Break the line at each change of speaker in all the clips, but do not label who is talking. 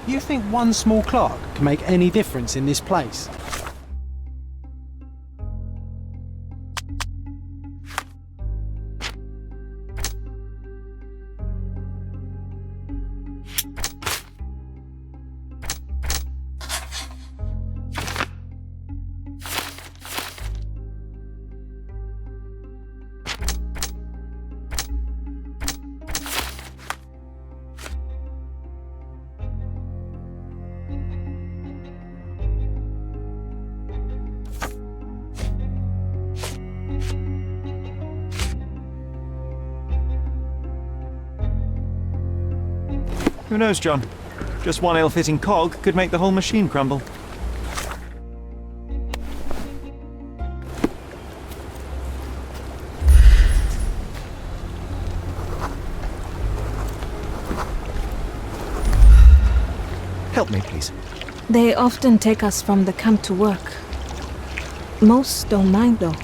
You think one small clock can make any difference in this place?
Who knows, John? Just one ill-fitting cog could make the whole machine crumble. Help me, please.
They often take us from the camp to work. Most don't mind, though.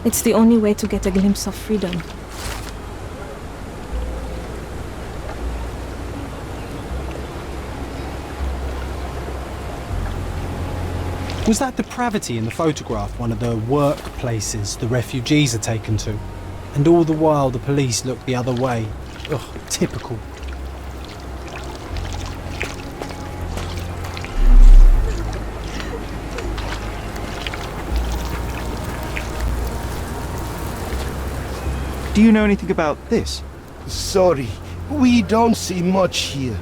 It's the only way to get a glimpse of freedom.
Was that depravity in the photograph one of the workplaces the refugees are taken to? And all the while the police look the other way. Ugh, typical.
Do you know anything about this?
Sorry, we don't see much here.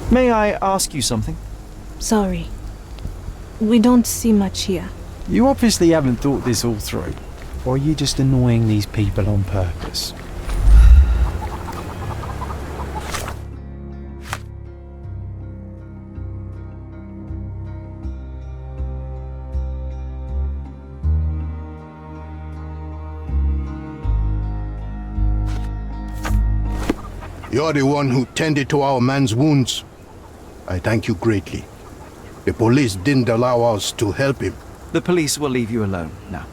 May I ask you something?
Sorry. We don't see much here.
You obviously haven't thought this all through. Or are you just annoying these people on purpose?
You're the one who tended to our man's wounds. I thank you greatly. The police didn't allow us to help him.
The police will leave you alone now.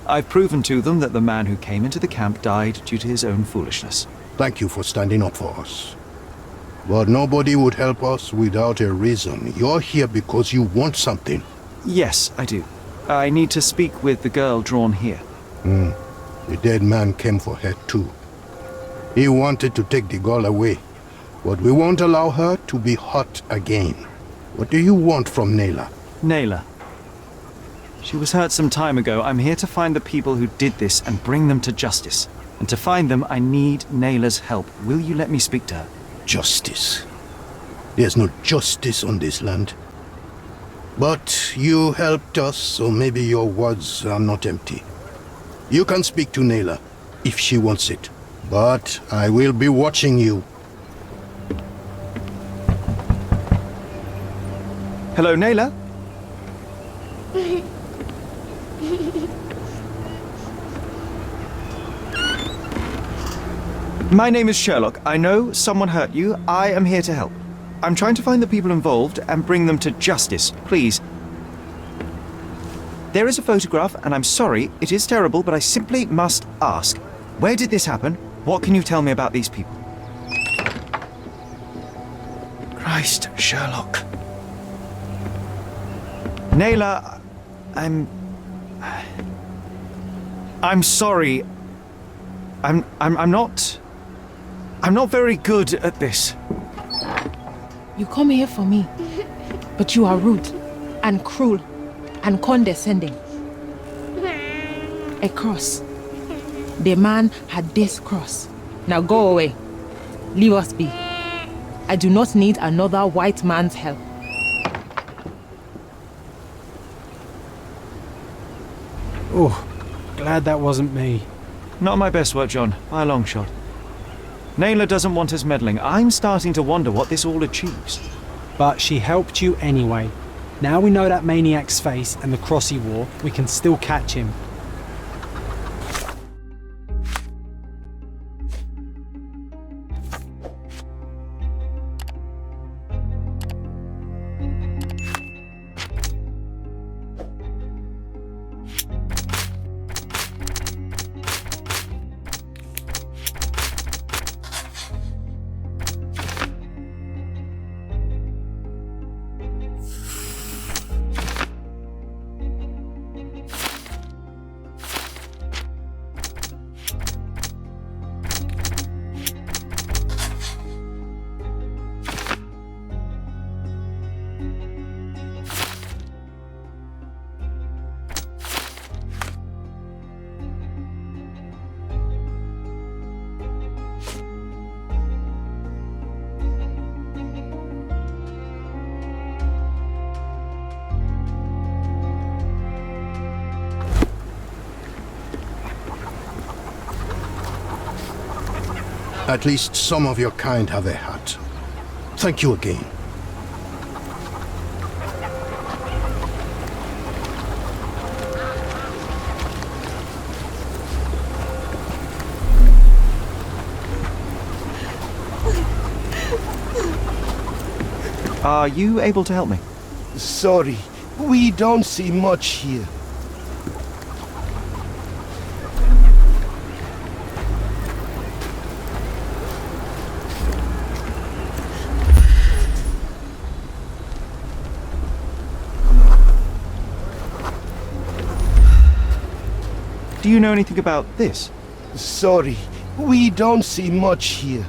I've proven to them that the man who came into the camp died due to his own foolishness.
Thank you for standing up for us. But nobody would help us without a reason. You're here because you want something.
Yes, I do. I need to speak with the girl drawn here.
The dead man came for her too. He wanted to take the girl away, but we won't allow her to be hurt again. What do you want from Naylor?
Naylor. She was hurt some time ago. I'm here to find the people who did this and bring them to justice. And to find them, I need Naylor's help. Will you let me speak to her?
Justice. There's no justice on this land. But you helped us, so maybe your words are not empty. You can speak to Naylor, if she wants it. But I will be watching you.
Hello, Naylor? My name is Sherlock. I know someone hurt you. I am here to help. I'm trying to find the people involved and bring them to justice. Please. There is a photograph, and I'm sorry, it is terrible, but I simply must ask. Where did this happen? What can you tell me about these people? Christ, Sherlock. Naylor, I'm sorry. I'm not very good at this.
You come here for me, but you are rude and cruel and condescending. A cross. The man had this cross. Now go away. Leave us be. I do not need another white man's help.
Oh, glad that wasn't me.
Not my best work, John, by a long shot. Naylor doesn't want us meddling. I'm starting to wonder what this all achieves.
But she helped you anyway. Now we know that maniac's face and the cross he wore, we can still catch him.
At least some of your kind have a hat. Thank you again.
Are you able to help me?
Sorry, we don't see much here.
Do you know anything about this?
Sorry, we don't see much here.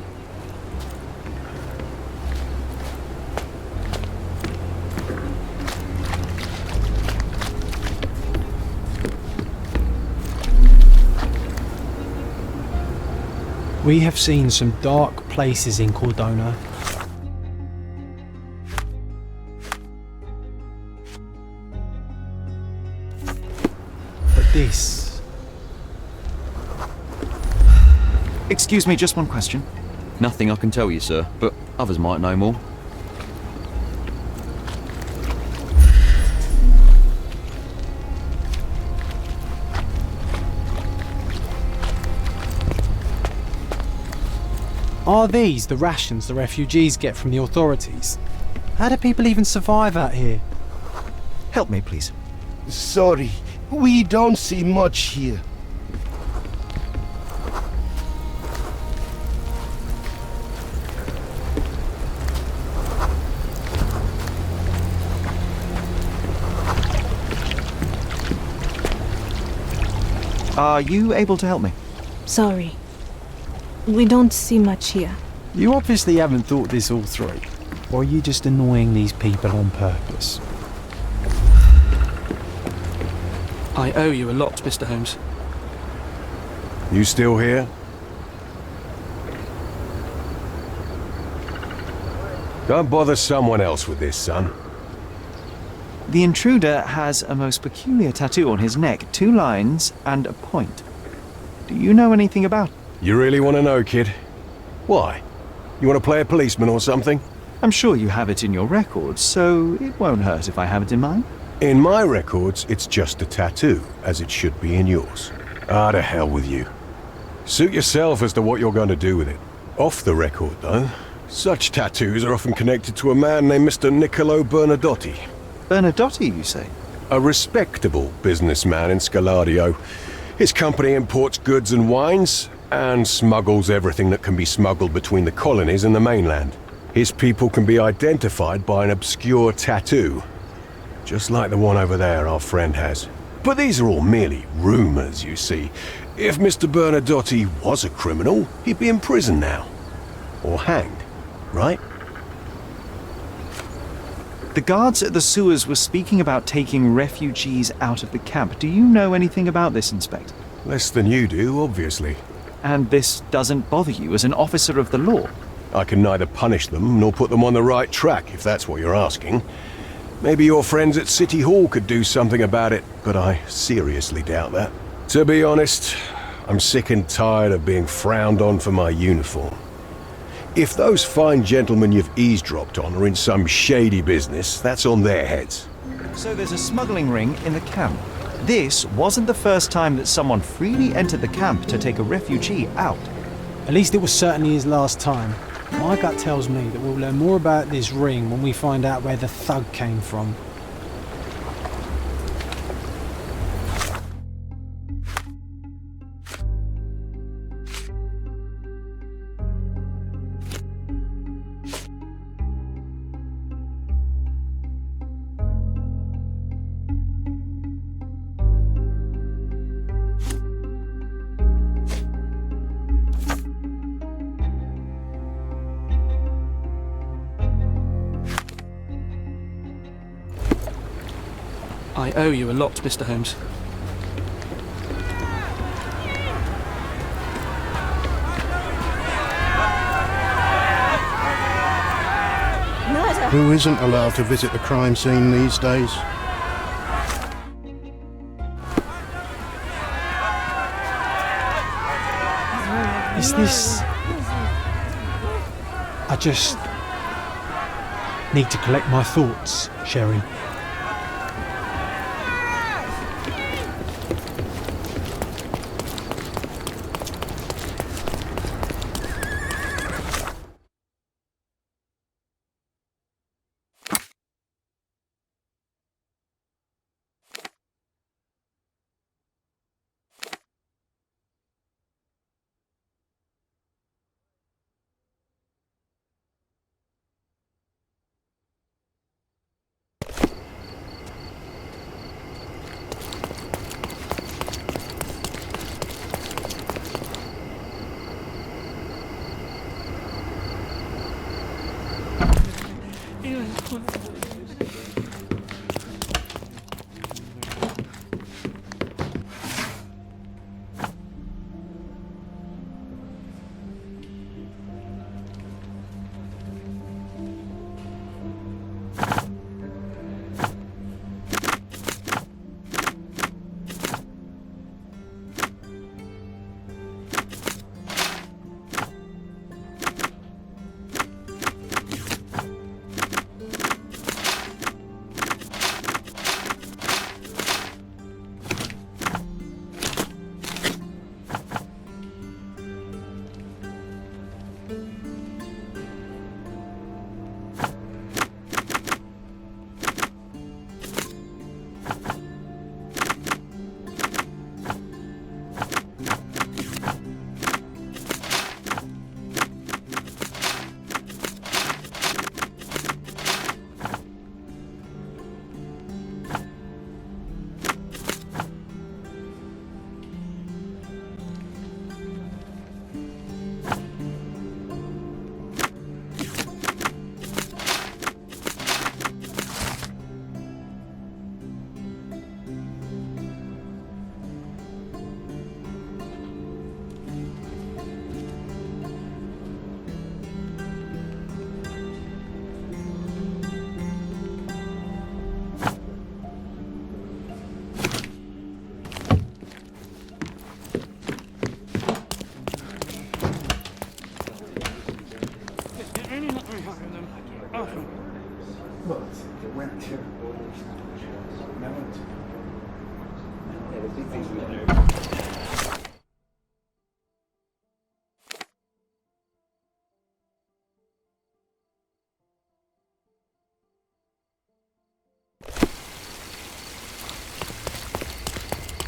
We have seen some dark places in Cordona. But this...
Excuse me, just one question.
Nothing I can tell you, sir, but others might know more.
Are these the rations the refugees get from the authorities? How do people even survive out here?
Help me, please.
Sorry, we don't see much here.
Are you able to help me?
Sorry. We don't see much here.
You obviously haven't thought this all through. Or are you just annoying these people on purpose?
I owe you a lot, Mr. Holmes.
You still here? Don't bother someone else with this, son.
The intruder has a most peculiar tattoo on his neck, 2 lines and a point. Do you know anything about it?
You really want to know, kid? Why? You want to play a policeman or something?
I'm sure you have it in your records, so it won't hurt if I have it in mine.
In my records, it's just a tattoo, as it should be in yours. Ah, to hell with you. Suit yourself as to what you're going to do with it. Off the record, though, such tattoos are often connected to a man named Mr. Niccolo Bernadotti.
Bernadotti, you say?
A respectable businessman in Scalario. His company imports goods and wines, and smuggles everything that can be smuggled between the colonies and the mainland. His people can be identified by an obscure tattoo, just like the one over there our friend has. But these are all merely rumours, you see. If Mr. Bernadotti was a criminal, he'd be in prison now. Or hanged, right?
The guards at the sewers were speaking about taking refugees out of the camp. Do you know anything about this, Inspector?
Less than you do, obviously.
And this doesn't bother you as an officer of the law?
I can neither punish them nor put them on the right track, if that's what you're asking. Maybe your friends at City Hall could do something about it, but I seriously doubt that. To be honest, I'm sick and tired of being frowned on for my uniform. If those fine gentlemen you've eavesdropped on are in some shady business, that's on their heads.
So there's a smuggling ring in the camp. This wasn't the first time that someone freely entered the camp to take a refugee out.
At least it was certainly his last time. My gut tells me that we'll learn more about this ring when we find out where the thug came from.
I owe you a lot, Mr. Holmes.
Who isn't allowed to visit the crime scene these days?
Is this I just need to collect my thoughts, Sherry.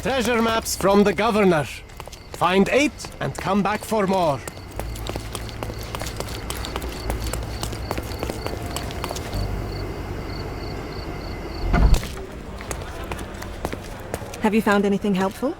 Treasure maps from the governor. Find 8 and come back for more.
Have you found anything helpful?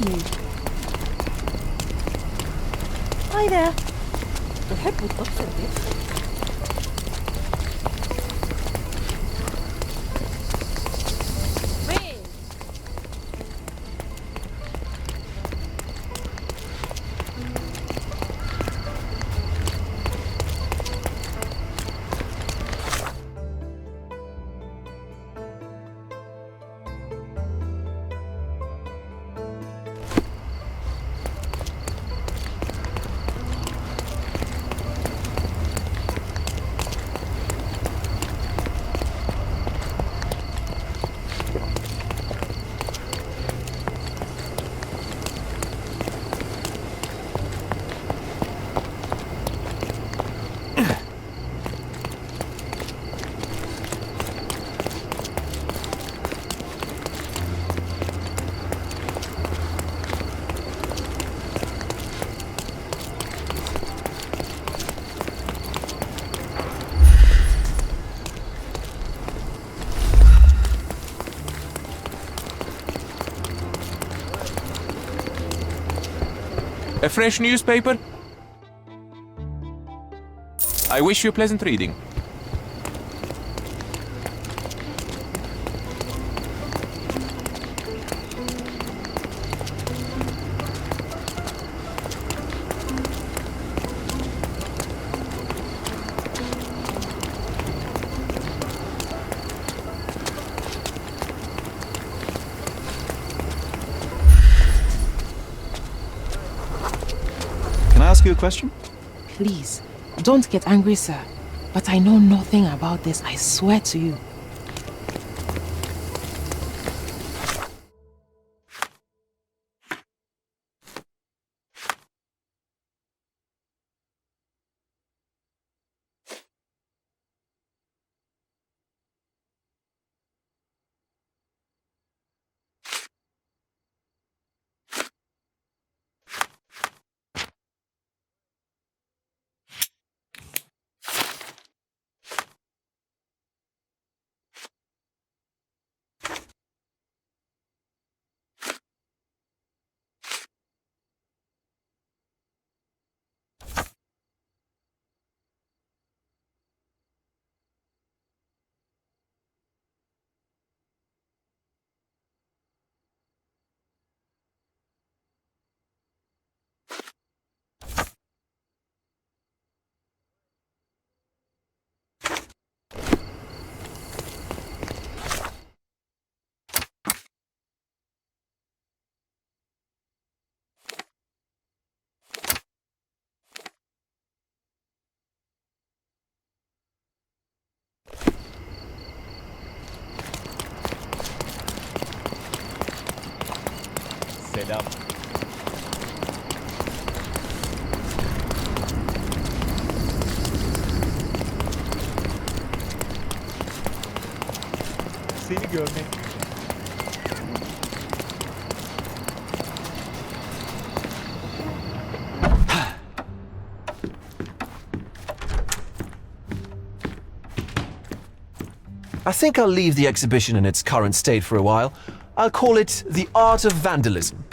you? Hi there. The head would look at this.
A fresh newspaper? I wish you pleasant reading.
Can I ask you a question?
Please, don't get angry, sir. But I know nothing about this, I swear to you.
Sit up.
Seni görmek
I think I'll leave the exhibition in its current state for a while. I'll call it The Art of Vandalism.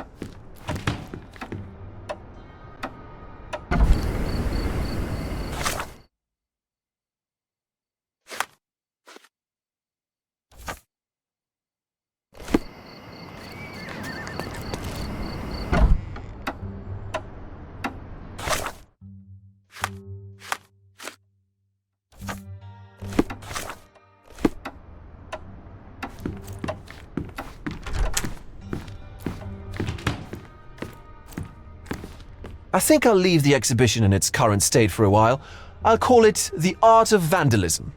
I think I'll leave the exhibition in its current state for a while. I'll call it The Art of Vandalism.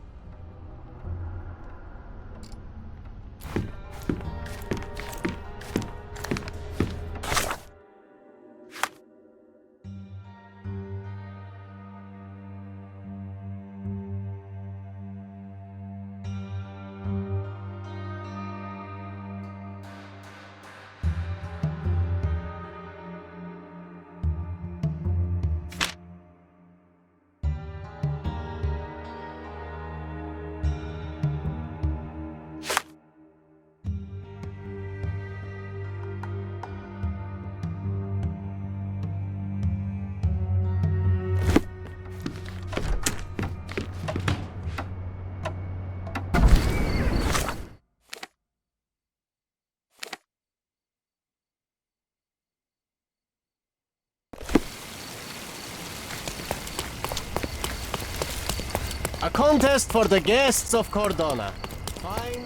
A contest for the guests of Cordona. Fine.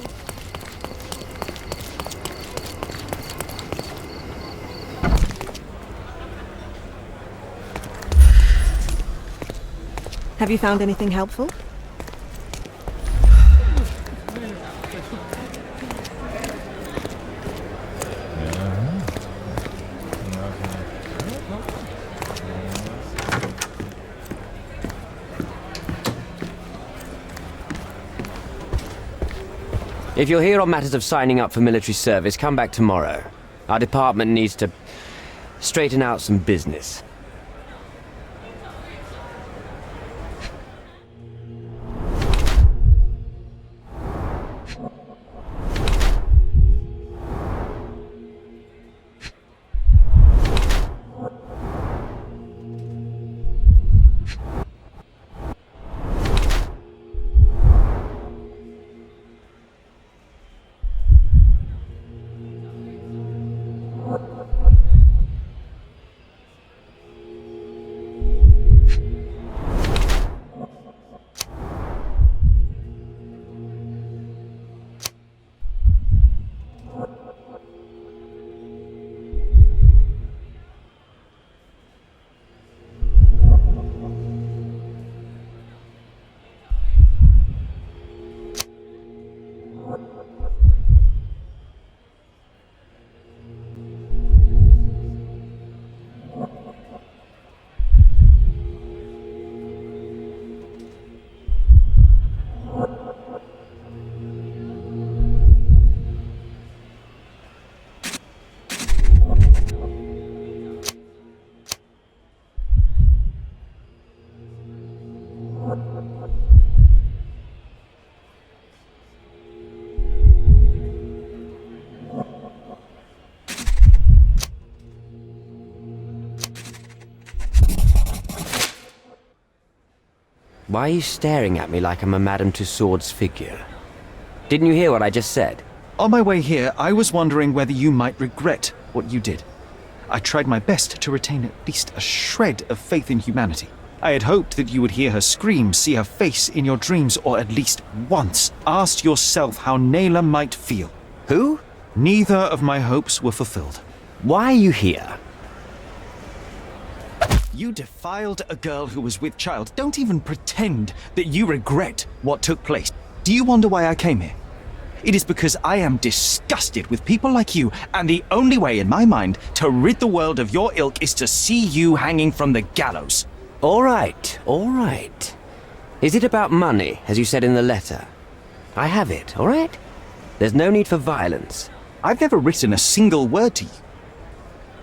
Have you found anything helpful?
If you're here on matters of signing up for military service, come back tomorrow. Our department needs to straighten out some business. Why are you staring at me like I'm a Madame Tussauds figure? Didn't you hear what I just said?
On my way here, I was wondering whether you might regret what you did. I tried my best to retain at least a shred of faith in humanity. I had hoped that you would hear her scream, see her face in your dreams, or at least once asked yourself how Naylor might feel.
Who?
Neither of my hopes were fulfilled.
Why are you here?
You defiled a girl who was with child. Don't even pretend that you regret what took place. Do you wonder why I came here? It is because I am disgusted with people like you, and the only way in my mind to rid the world of your ilk is to see you hanging from the gallows.
All right, all right. Is it about money, as you said in the letter? I have it, all right? There's no need for violence.
I've never written a single word to you.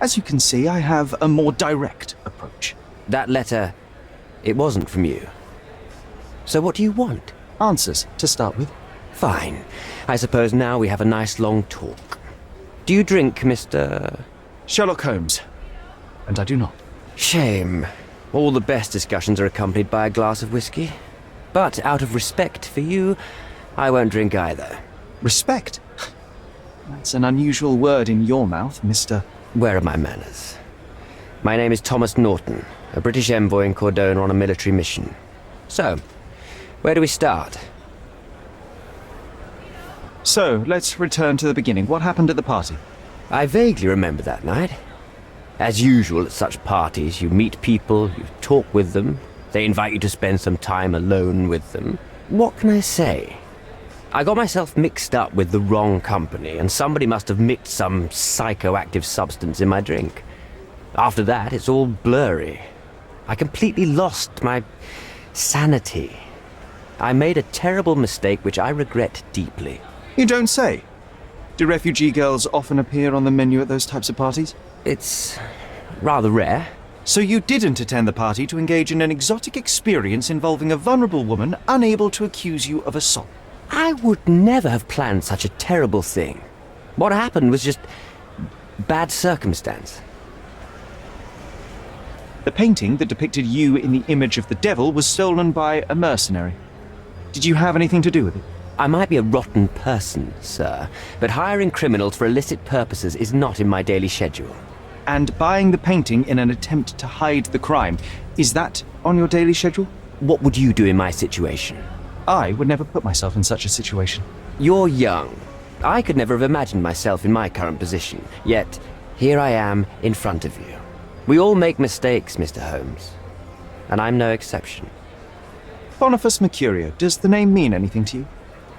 As you can see, I have a more direct approach.
That letter, it wasn't from you. So what do you want?
Answers, to start with.
Fine. I suppose now we have a nice long talk. Do you drink, Mr.
Sherlock Holmes. And I do not.
Shame. All the best discussions are accompanied by a glass of whiskey. But out of respect for you, I won't drink either.
Respect? That's an unusual word in your mouth, Mr.
Where are my manners? My name is Thomas Norton, a British envoy in Cordona on a military mission. So, where do we start?
So, let's return to the beginning. What happened at the party?
I vaguely remember that night. As usual at such parties, you meet people, you talk with them, they invite you to spend some time alone with them. What can I say? I got myself mixed up with the wrong company, and somebody must have mixed some psychoactive substance in my drink. After that, it's all blurry. I completely lost my sanity. I made a terrible mistake which I regret deeply.
You don't say. Do refugee girls often appear on the menu at those types of parties?
It's rather rare.
So you didn't attend the party to engage in an exotic experience involving a vulnerable woman unable to accuse you of assault?
I would never have planned such a terrible thing. What happened was just bad circumstance.
The painting that depicted you in the image of the devil was stolen by a mercenary. Did you have anything to do with it?
I might be a rotten person, sir, but hiring criminals for illicit purposes is not in my daily schedule.
And buying the painting in an attempt to hide the crime, is that on your daily schedule?
What would you do in my situation?
I would never put myself in such a situation.
You're young. I could never have imagined myself in my current position. Yet, here I am in front of you. We all make mistakes, Mr. Holmes. And I'm no exception.
Boniface Mercurio, does the name mean anything to you?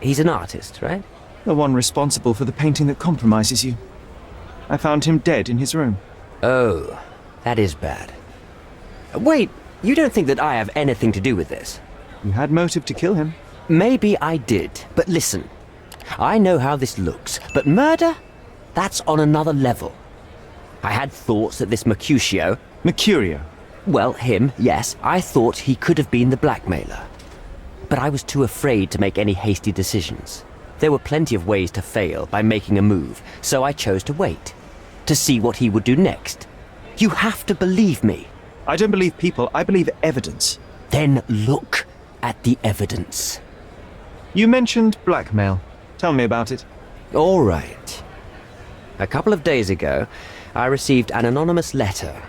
He's an artist, right?
The one responsible for the painting that compromises you. I found him dead in his room.
Oh, that is bad. Wait, you don't think that I have anything to do with this?
You had motive to kill him.
Maybe I did, but listen. I know how this looks, but murder? That's on another level. I had thoughts that this Mercutio...
Mercurio?
Well, him, yes. I thought he could have been the blackmailer. But I was too afraid to make any hasty decisions. There were plenty of ways to fail by making a move, so I chose to wait. To see what he would do next. You have to believe me.
I don't believe people, I believe evidence.
Then look at the evidence.
You mentioned blackmail. Tell me about it.
All right. A couple of days ago, I received an anonymous letter.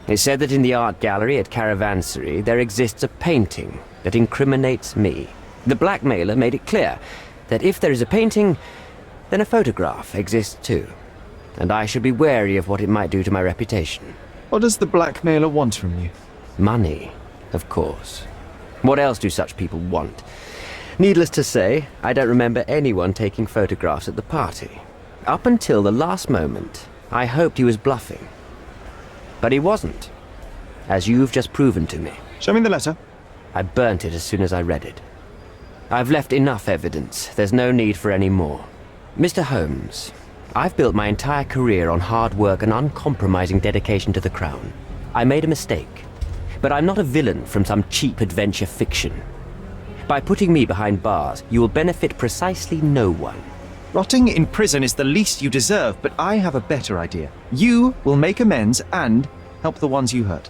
It said that in the art gallery at Caravansary there exists a painting that incriminates me. The blackmailer made it clear that if there is a painting, then a photograph exists too. And I should be wary of what it might do to my reputation.
What does the blackmailer want from you?
Money, of course. What else do such people want? Needless to say, I don't remember anyone taking photographs at the party. Up until the last moment, I hoped he was bluffing. But he wasn't, as you've just proven to me.
Show me the letter.
I burnt it as soon as I read it. I've left enough evidence. There's no need for any more. Mr. Holmes, I've built my entire career on hard work and uncompromising dedication to the Crown. I made a mistake, but I'm not a villain from some cheap adventure fiction. By putting me behind bars, you will benefit precisely no one.
Rotting in prison is the least you deserve, but I have a better idea. You will make amends and help the ones you hurt.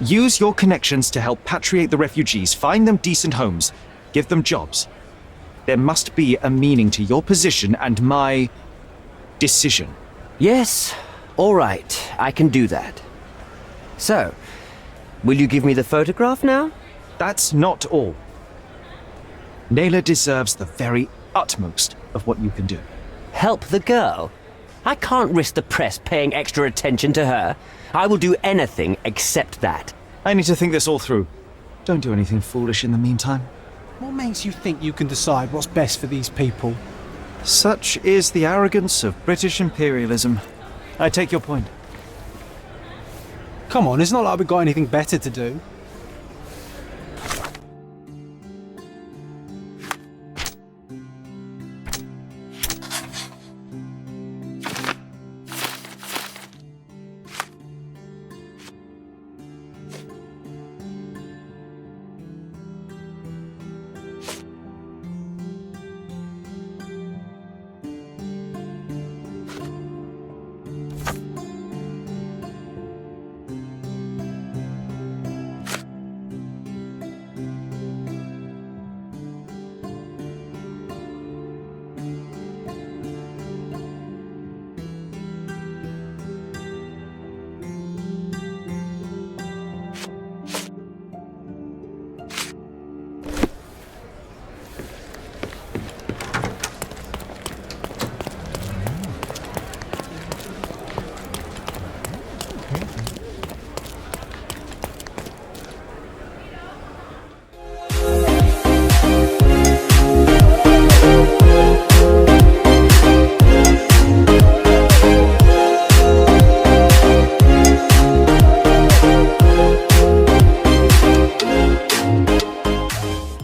Use your connections to help patriate the refugees, find them decent homes, give them jobs. There must be a meaning to your position and my decision.
Yes, all right, I can do that. So, will you give me the photograph now?
That's not all. Naylor deserves the very utmost of what you can do.
Help the girl? I can't risk the press paying extra attention to her. I will do anything except that.
I need to think this all through. Don't do anything foolish in the meantime.
What makes you think you can decide what's best for these people?
Such is the arrogance of British imperialism. I take your point.
Come on, it's not like we've got anything better to do.